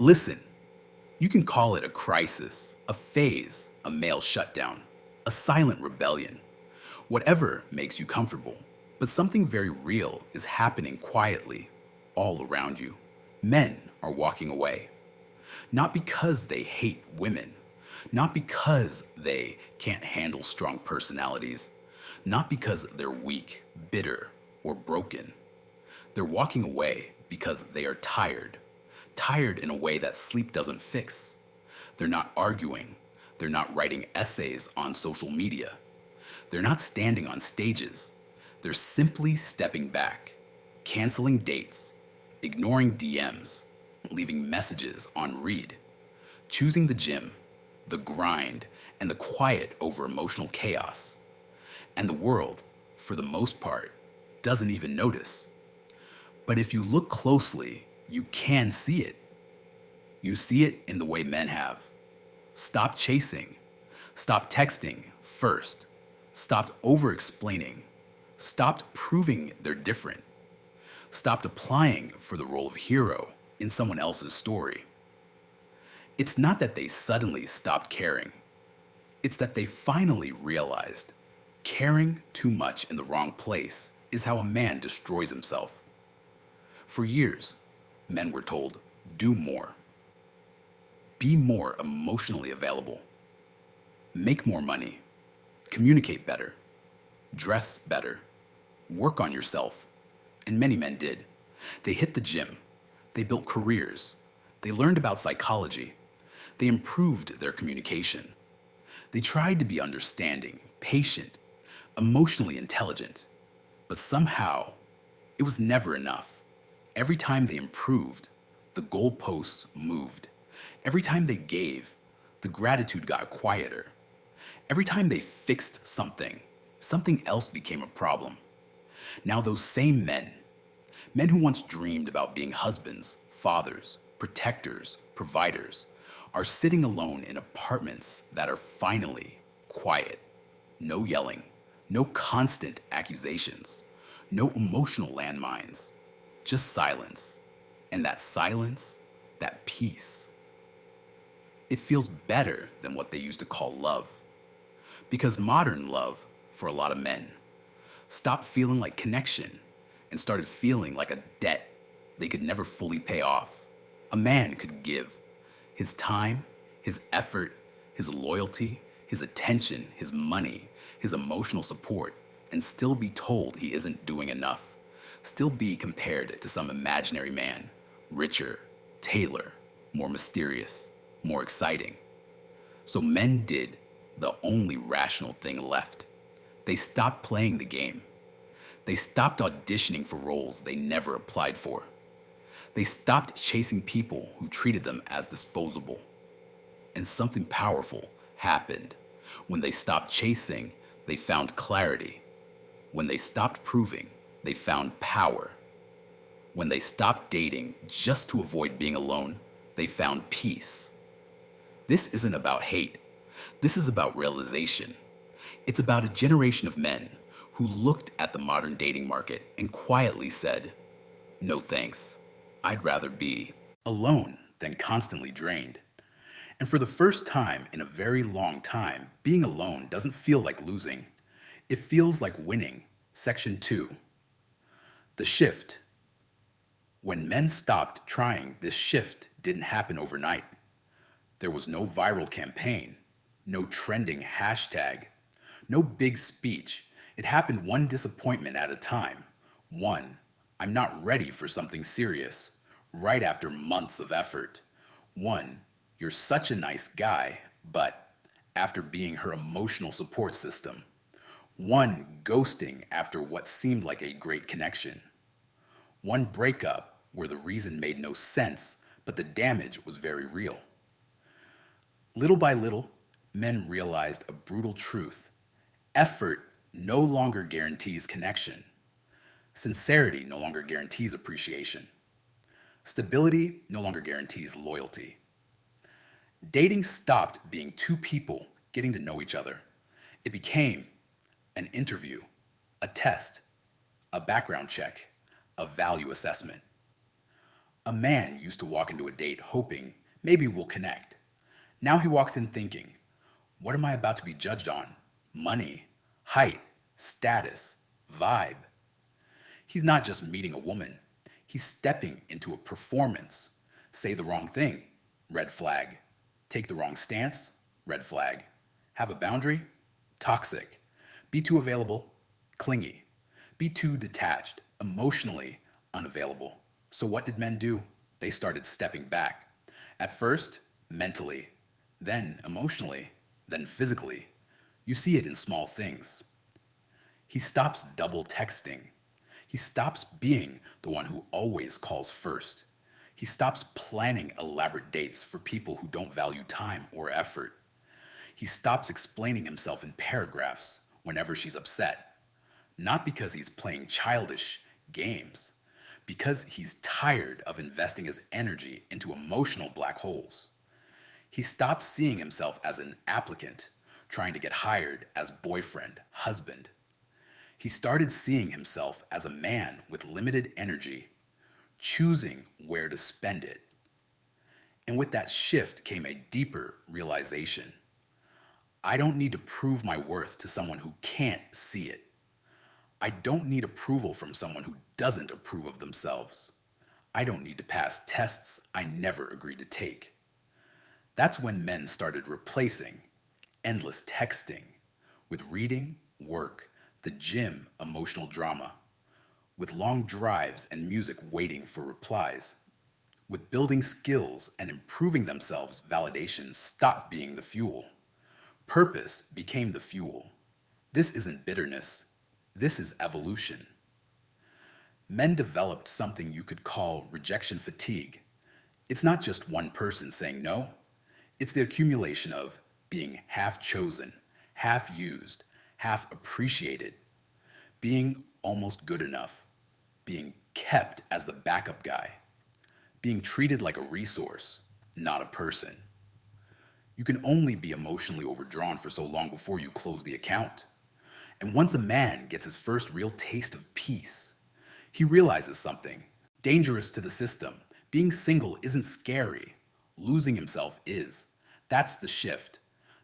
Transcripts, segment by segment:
Listen, you can call it a crisis, a phase, a male shutdown, a silent rebellion, whatever makes you comfortable. But something very real is happening quietly all around you. Men are walking away, not because they hate women, not because they can't handle strong personalities, not because they're weak, bitter, or broken. They're walking away because they are tired, tired in a way that sleep doesn't fix. They're not arguing. They're not writing essays on social media. They're not standing on stages. They're simply stepping back, canceling dates, ignoring DMs, leaving messages on read, choosing the gym, the grind, and the quiet over emotional chaos. And the world, for the most part, doesn't even notice. But if you look closely, you can see it. You see it in the way men have. Stop chasing. Stop texting first. Stopped over explaining. Stopped proving they're different. Stopped applying for the role of hero in someone else's story. It's not that they suddenly stopped caring. It's that they finally realized caring too much in the wrong place is how a man destroys himself. For years, men were told, do more. Be more emotionally available. Make more money. Communicate better. Dress better. Work on yourself. And many men did. They hit the gym. They built careers. They learned about psychology. They improved their communication. They tried to be understanding, patient, emotionally intelligent. But somehow, it was never enough. Every time they improved, the goalposts moved. Every time they gave, the gratitude got quieter. Every time they fixed something, something else became a problem. Now those same men, men who once dreamed about being husbands, fathers, protectors, providers, are sitting alone in apartments that are finally quiet. No yelling, no constant accusations, no emotional landmines, just silence. And that silence, that peace, it feels better than what they used to call love. Because modern love, for a lot of men, stopped feeling like connection and started feeling like a debt they could never fully pay off. A man could give his time, his effort, his loyalty, his attention, his money, his emotional support, and still be told he isn't doing enough. Still be compared to some imaginary man, richer, tailer, more mysterious, more exciting. So men did the only rational thing left. They stopped playing the game. They stopped auditioning for roles they never applied for. They stopped chasing people who treated them as disposable. And something powerful happened. When they stopped chasing, they found clarity. When they stopped proving, they found power. When they stopped dating just to avoid being alone, they found peace. This isn't about hate. This is about realization. It's about a generation of men who looked at the modern dating market and quietly said, no thanks. I'd rather be alone than constantly drained. And for the first time in a very long time, being alone doesn't feel like losing. It feels like winning. Section 2. The shift. When men stopped trying, this shift didn't happen overnight. There was no viral campaign, no trending hashtag, no big speech. It happened one disappointment at a time. One, I'm not ready for something serious, right after months of effort. One, you're such a nice guy, but after being her emotional support system. One, ghosting after what seemed like a great connection. One breakup where the reason made no sense, but the damage was very real. Little by little, men realized a brutal truth. Effort no longer guarantees connection. Sincerity no longer guarantees appreciation. Stability no longer guarantees loyalty. Dating stopped being two people getting to know each other. It became an interview, a test, a background check, a value assessment. A man used to walk into a date hoping maybe we'll connect. Now he walks in thinking, what am I about to be judged on? Money, height, status, vibe. He's not just meeting a woman, he's stepping into a performance. Say the wrong thing, red flag. Take the wrong stance, red flag. Have a boundary, toxic. Be too available, clingy. Be too detached, emotionally unavailable. So what did men do? They started stepping back. At first, mentally, then emotionally, then physically. You see it in small things. He stops double texting. He stops being the one who always calls first. He stops planning elaborate dates for people who don't value time or effort. He stops explaining himself in paragraphs whenever she's upset. Not because he's playing childish games, because he's tired of investing his energy into emotional black holes. He stopped seeing himself as an applicant trying to get hired as boyfriend, husband. He started seeing himself as a man with limited energy, choosing where to spend it. And with that shift came a deeper realization. I don't need to prove my worth to someone who can't see it. I don't need approval from someone who doesn't approve of themselves. I don't need to pass tests I never agreed to take. That's when men started replacing endless texting with reading, work, the gym, emotional drama, with long drives and music waiting for replies. With building skills and improving themselves, validation stopped being the fuel. Purpose became the fuel. This isn't bitterness. This is evolution. Men developed something you could call rejection fatigue. It's not just one person saying no. It's the accumulation of being half chosen, half used, half appreciated, being almost good enough, being kept as the backup guy, being treated like a resource, not a person. You can only be emotionally overdrawn for so long before you close the account. And once a man gets his first real taste of peace, he realizes something dangerous to the system. Being single isn't scary. Losing himself is. That's the shift.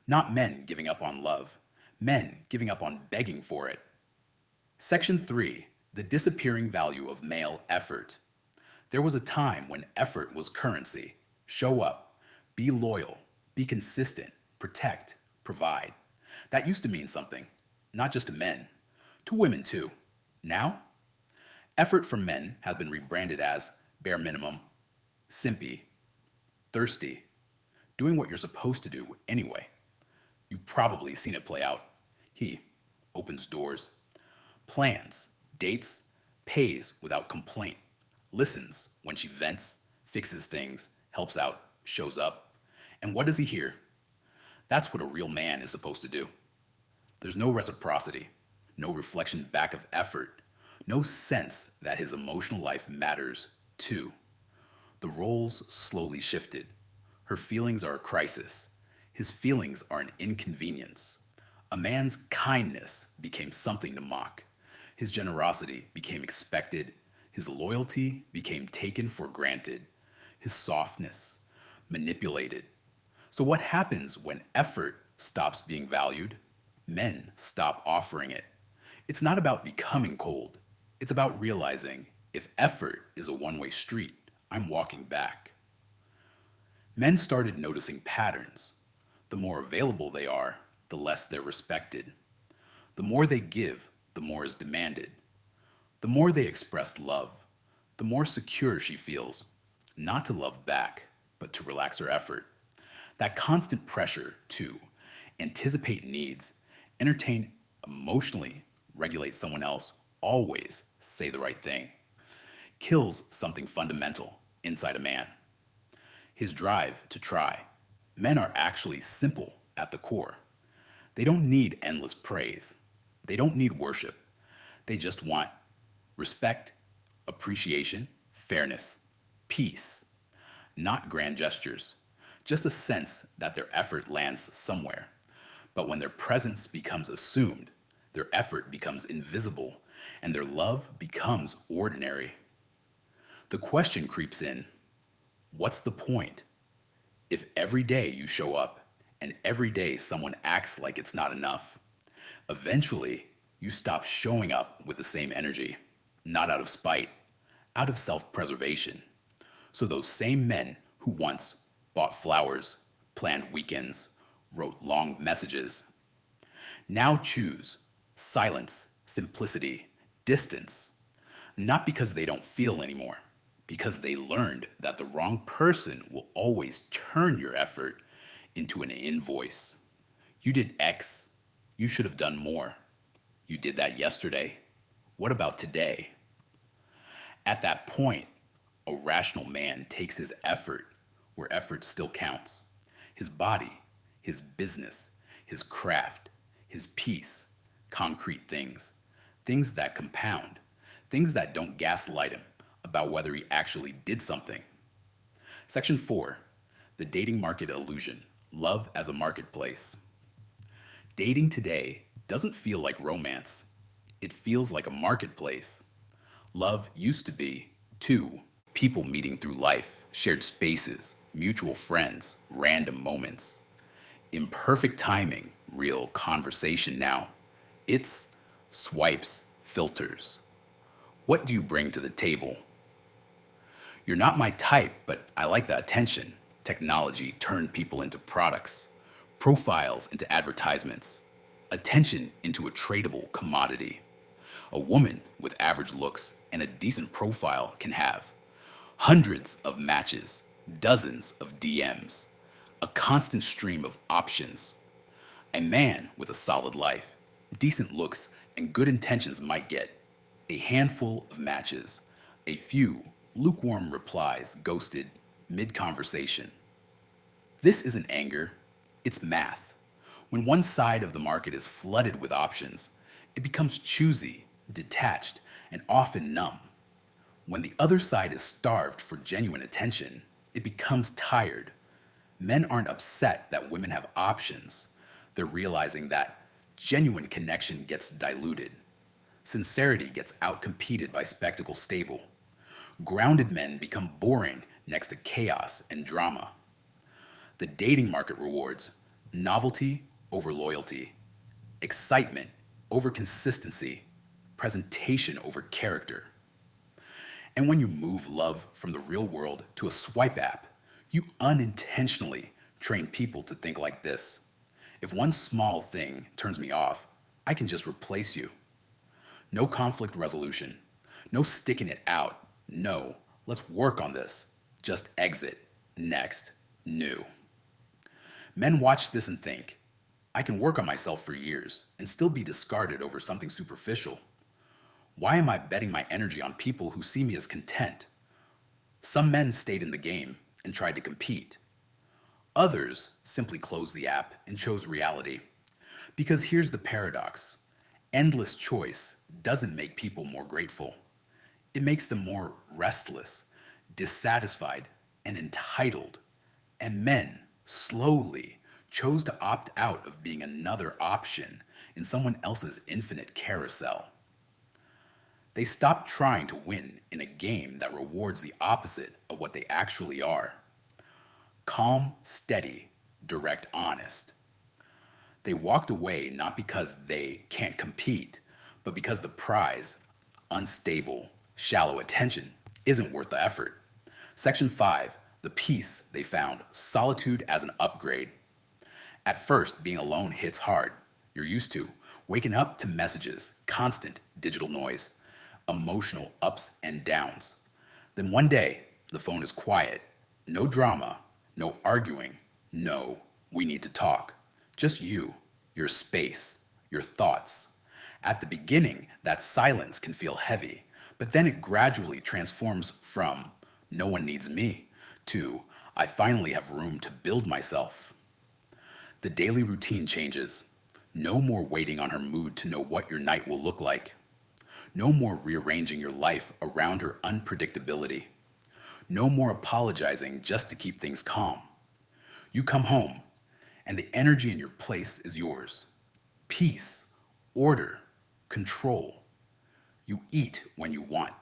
Not men giving up on love, men giving up on begging for it. Section 3. The disappearing value of male effort. There was a time when effort was currency. Show up, be loyal, be consistent, protect, provide. That used to mean something, not just to men, to women too. Now, effort from men has been rebranded as bare minimum, simpy, thirsty, doing what you're supposed to do anyway. You've probably seen it play out. He opens doors, plans, dates, pays without complaint, listens when she vents, fixes things, helps out, shows up. And what does he hear? That's what a real man is supposed to do. There's no reciprocity, no reflection back of effort, no sense that his emotional life matters too. The roles slowly shifted. Her feelings are a crisis. His feelings are an inconvenience. A man's kindness became something to mock. His generosity became expected. His loyalty became taken for granted. His softness, manipulated. So what happens when effort stops being valued? Men stop offering it. It's not about becoming cold. It's about realizing if effort is a one-way street, I'm walking back. Men started noticing patterns. The more available they are, the less they're respected. The more they give, the more is demanded. The more they express love, the more secure she feels, not to love back, but to relax her effort. That constant pressure to anticipate needs, entertain emotionally, regulate someone else, always say the right thing, kills something fundamental inside a man. His drive to try. Men are actually simple at the core. They don't need endless praise. They don't need worship. They just want respect, appreciation, fairness, peace. Not grand gestures, just a sense that their effort lands somewhere. But when their presence becomes assumed, their effort becomes invisible, and their love becomes ordinary. The question creeps in, What's the point? If every day you show up and every day someone acts like it's not enough, eventually you stop showing up with the same energy, not out of spite, out of self preservation. So those same men who once bought flowers, planned weekends, wrote long messages, now choose silence, simplicity, distance, not because they don't feel anymore, because they learned that the wrong person will always turn your effort into an invoice. You did X, you should have done more. You did that yesterday. What about today? At that point, a rational man takes his effort where effort still counts. His body, his business, his craft, his peace, concrete things, things that compound, things that don't gaslight him about whether he actually did something. Section 4, the dating market illusion, love as a marketplace. Dating today doesn't feel like romance. It feels like a marketplace. Love used to be two people meeting through life, shared spaces, mutual friends, random moments. Imperfect timing, real conversation now. It's swipes, filters. What do you bring to the table? You're not my type, but I like the attention. Technology turned people into products, profiles into advertisements, attention into a tradable commodity. A woman with average looks and a decent profile can have hundreds of matches, dozens of DMs, a constant stream of options. A man with a solid life, decent looks, and good intentions might get a handful of matches, a few lukewarm replies ghosted mid conversation. This isn't anger, it's math. When one side of the market is flooded with options, it becomes choosy, detached, and often numb. When the other side is starved for genuine attention, it becomes tired. Men aren't upset that women have options. They're realizing that genuine connection gets diluted. Sincerity gets outcompeted by spectacle stable. Grounded men become boring next to chaos and drama. The dating market rewards novelty over loyalty, excitement over consistency, presentation over character. And when you move love from the real world to a swipe app, you unintentionally train people to think like this. If one small thing turns me off, I can just replace you. No conflict resolution. No sticking it out. No, let's work on this. Just exit. Next. New. Men watch this and think, I can work on myself for years and still be discarded over something superficial. Why am I betting my energy on people who see me as content? Some men stayed in the game and tried to compete. Others simply closed the app and chose reality. Because here's the paradox. Endless choice doesn't make people more grateful. It makes them more restless, dissatisfied, and entitled. And men slowly chose to opt out of being another option in someone else's infinite carousel. They stopped trying to win in a game that rewards the opposite of what they actually are. Calm, steady, direct, honest. They walked away not because they can't compete, but because the prize, unstable, shallow attention, isn't worth the effort. Section 5, the peace they found, solitude as an upgrade. At first, being alone hits hard. You're used to waking up to messages, constant digital noise, emotional ups and downs. Then one day, the phone is quiet. No drama, no arguing, no, we need to talk. Just you, your space, your thoughts. At the beginning, that silence can feel heavy, but then it gradually transforms from no one needs me to I finally have room to build myself. The daily routine changes. No more waiting on her mood to know what your night will look like. No more rearranging your life around her unpredictability. No more apologizing just to keep things calm. You come home, and the energy in your place is yours. Peace, order, control. You eat when you want,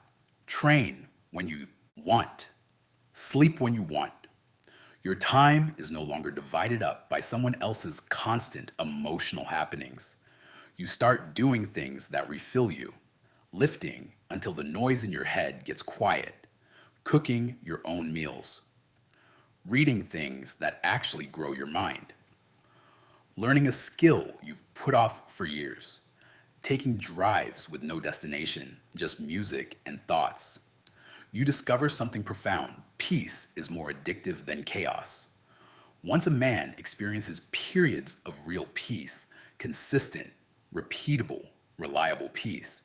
train when you want, Sleep when you want. Your time is no longer divided up by someone else's constant emotional happenings. You start doing things that refill you, lifting until the noise in your head gets quiet, cooking your own meals, reading things that actually grow your mind, learning a skill you've put off for years, taking drives with no destination, just music and thoughts. You discover something profound. Peace is more addictive than chaos. Once a man experiences periods of real peace, consistent, repeatable, reliable peace,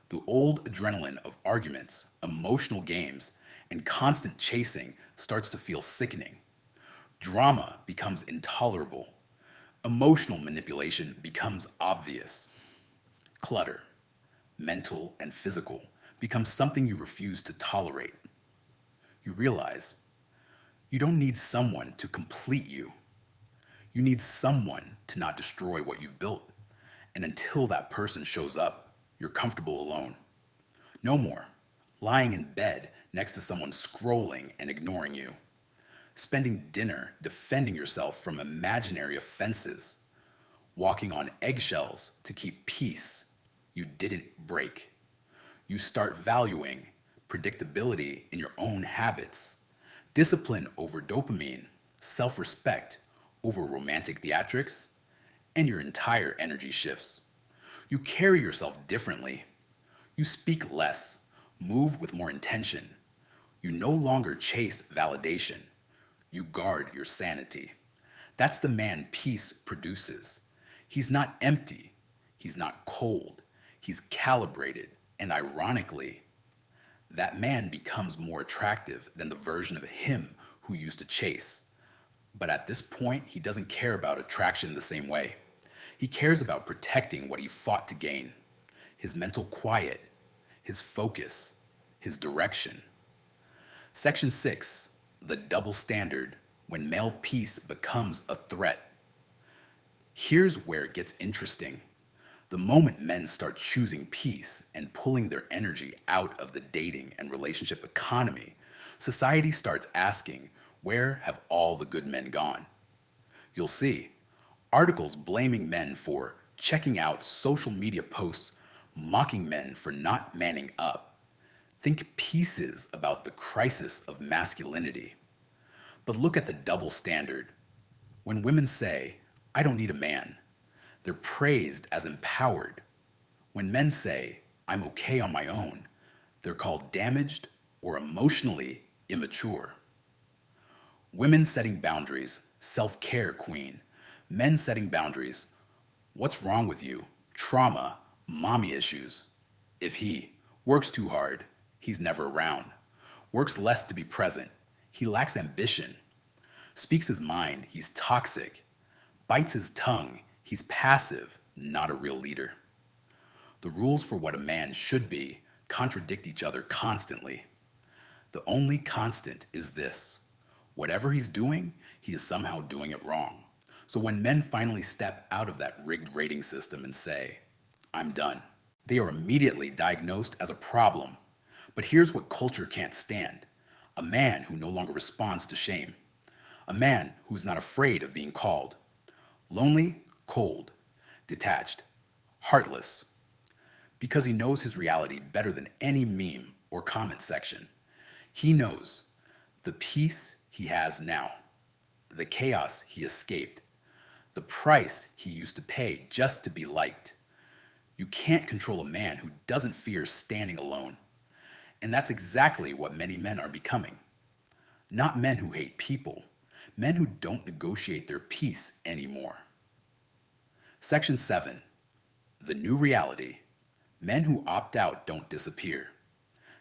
the old adrenaline of arguments, emotional games, and constant chasing starts to feel sickening. Drama becomes intolerable. Emotional manipulation becomes obvious. Clutter, mental and physical, becomes something you refuse to tolerate. You realize you don't need someone to complete you. You need someone to not destroy what you've built. And until that person shows up, you're comfortable alone. No more lying in bed next to someone scrolling and ignoring you. Spending dinner defending yourself from imaginary offenses. Walking on eggshells to keep peace you didn't break. You start valuing predictability in your own habits, discipline over dopamine, self respect over romantic theatrics, and your entire energy shifts. You carry yourself differently. You speak less, move with more intention. You no longer chase validation. You guard your sanity. That's the man peace produces. He's not empty. He's not cold. He's calibrated. And ironically, that man becomes more attractive than the version of him who used to chase. But at this point, he doesn't care about attraction the same way. He cares about protecting what he fought to gain: his mental quiet, his focus, his direction. Section 6, the double standard when male peace becomes a threat. Here's where it gets interesting. The moment men start choosing peace and pulling their energy out of the dating and relationship economy, society starts asking, where have all the good men gone? You'll see articles blaming men for checking out, social media posts mocking men for not manning up. Think pieces about the crisis of masculinity. But look at the double standard. When women say, I don't need a man, they're praised as empowered. When men say, I'm okay on my own, they're called damaged or emotionally immature. Women setting boundaries, self-care queen. Men setting boundaries, what's wrong with you? Trauma, mommy issues. If he works too hard, he's never around. Works less to be present, he lacks ambition. Speaks his mind, he's toxic. Bites his tongue, he's passive, not a real leader. The rules for what a man should be contradict each other constantly. The only constant is this: whatever he's doing, he is somehow doing it wrong. So when men finally step out of that rigged rating system and say, I'm done, they are immediately diagnosed as a problem. But here's what culture can't stand: a man who no longer responds to shame. A man who's not afraid of being called lonely, cold, detached, heartless, because he knows his reality better than any meme or comment section. He knows the peace he has now, the chaos he escaped, the price he used to pay just to be liked. You can't control a man who doesn't fear standing alone. And that's exactly what many men are becoming. Not men who hate people, men who don't negotiate their peace anymore. Section 7, the new reality. Men who opt out don't disappear.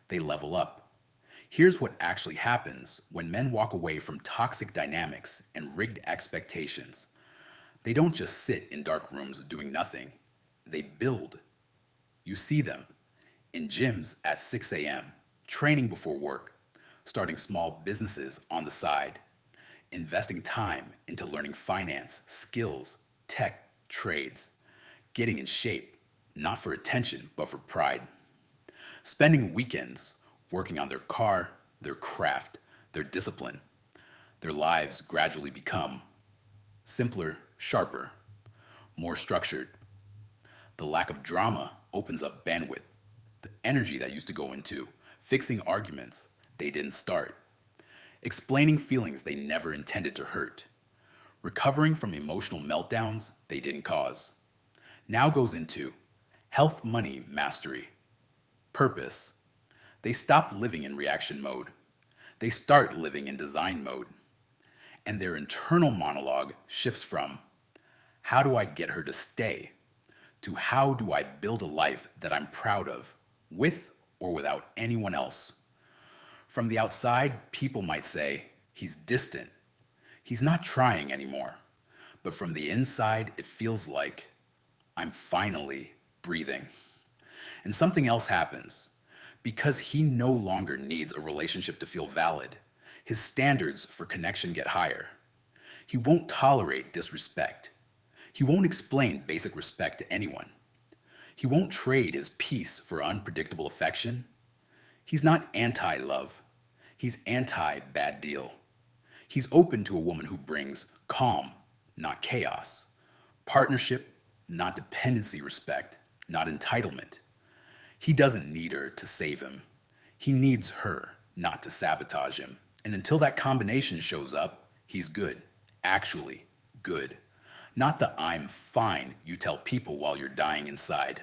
They level up. Here's what actually happens when men walk away from toxic dynamics and rigged expectations. They don't just sit in dark rooms doing nothing. They build. You see them in gyms at 6 a.m., training before work, starting small businesses on the side, investing time into learning finance, skills, tech, trades, getting in shape, not for attention, but for pride, spending weekends working on their car, their craft, their discipline. Their lives gradually become simpler, sharper, more structured. The lack of drama opens up bandwidth. The energy that used to go into fixing arguments they didn't start, explaining feelings they never intended to hurt, recovering from emotional meltdowns they didn't cause, now goes into health, money, mastery, purpose. They stop living in reaction mode. They start living in design mode. And their internal monologue shifts from, how do I get her to stay, to how do I build a life that I'm proud of, with or without anyone else. From the outside, people might say, he's distant. He's not trying anymore. But from the inside, it feels like I'm finally breathing. And something else happens. Because he no longer needs a relationship to feel valid, his standards for connection get higher. He won't tolerate disrespect. He won't explain basic respect to anyone. He won't trade his peace for unpredictable affection. He's not anti-love. He's anti-bad deal. He's open to a woman who brings calm, not chaos. Partnership, not dependency, respect, not entitlement. He doesn't need her to save him. He needs her not to sabotage him. And until that combination shows up, he's good. Actually, good. Not the I'm fine you tell people while you're dying inside.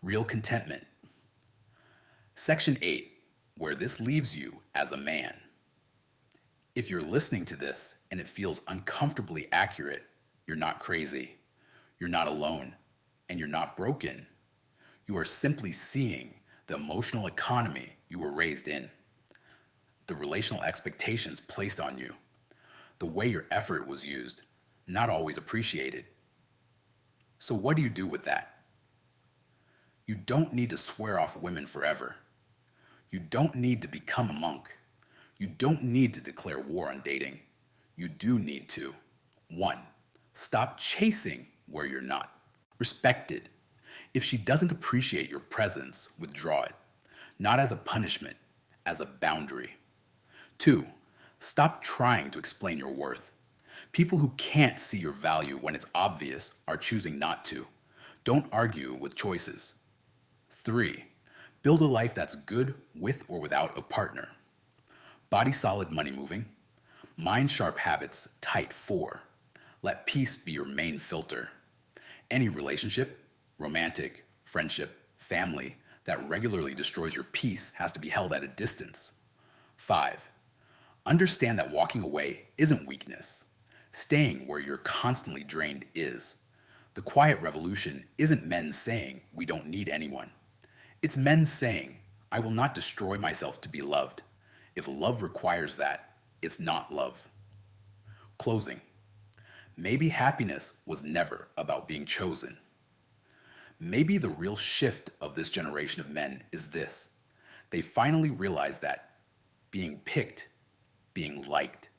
Real contentment. Section 8, where this leaves you as a man. If you're listening to this and it feels uncomfortably accurate, you're not crazy. You're not alone. And you're not broken. You are simply seeing the emotional economy you were raised in, the relational expectations placed on you, the way your effort was used, not always appreciated. So what do you do with that? You don't need to swear off women forever. You don't need to become a monk. You don't need to declare war on dating. You do need to, 1, stop chasing where you're not. Respect it. If she doesn't appreciate your presence, withdraw it. Not as a punishment, as a boundary. 2, stop trying to explain your worth. People who can't see your value when it's obvious are choosing not to. Don't argue with choices. 3, build a life that's good with or without a partner. Body solid, money moving. Mind sharp, habits tight. 4, let peace be your main filter. Any relationship, romantic, friendship, family, that regularly destroys your peace has to be held at a distance. 5, understand that walking away isn't weakness. Staying where you're constantly drained is. The quiet revolution isn't men saying we don't need anyone. It's men saying, I will not destroy myself to be loved. If love requires that, it's not love. Closing. Maybe happiness was never about being chosen. Maybe the real shift of this generation of men is this. They finally realize that being picked, being liked,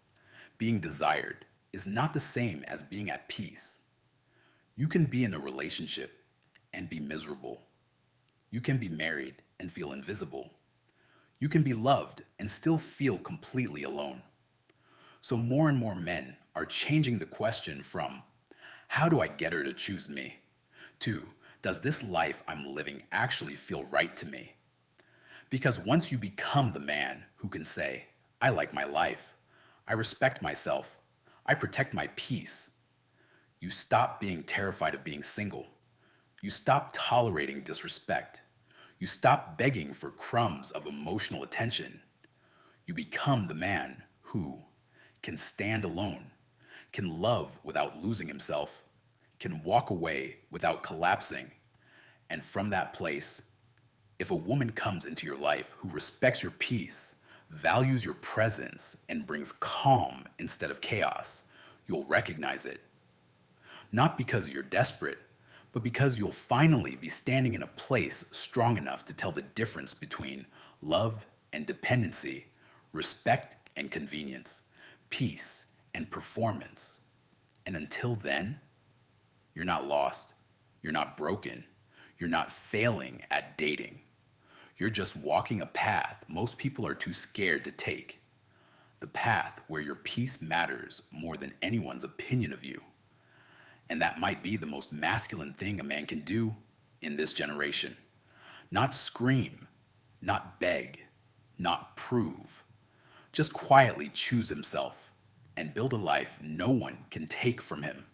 being desired is not the same as being at peace. You can be in a relationship and be miserable. You can be married and feel invisible. You can be loved and still feel completely alone. So more and more men are changing the question from, how do I get her to choose me? To, does this life I'm living actually feel right to me? Because once you become the man who can say, I like my life, I respect myself, I protect my peace, you stop being terrified of being single. You stop tolerating disrespect. You stop begging for crumbs of emotional attention. You become the man who can stand alone, can love without losing himself, can walk away without collapsing. And from that place, if a woman comes into your life who respects your peace, values your presence, and brings calm instead of chaos, you'll recognize it. Not because you're desperate, but because you'll finally be standing in a place strong enough to tell the difference between love and dependency, respect and convenience, peace and performance. And until then, you're not lost, you're not broken, you're not failing at dating. You're just walking a path most people are too scared to take. the path where your peace matters more than anyone's opinion of you. And that might be the most masculine thing a man can do in this generation. Not scream, not beg, not prove. Just quietly choose himself and build a life no one can take from him.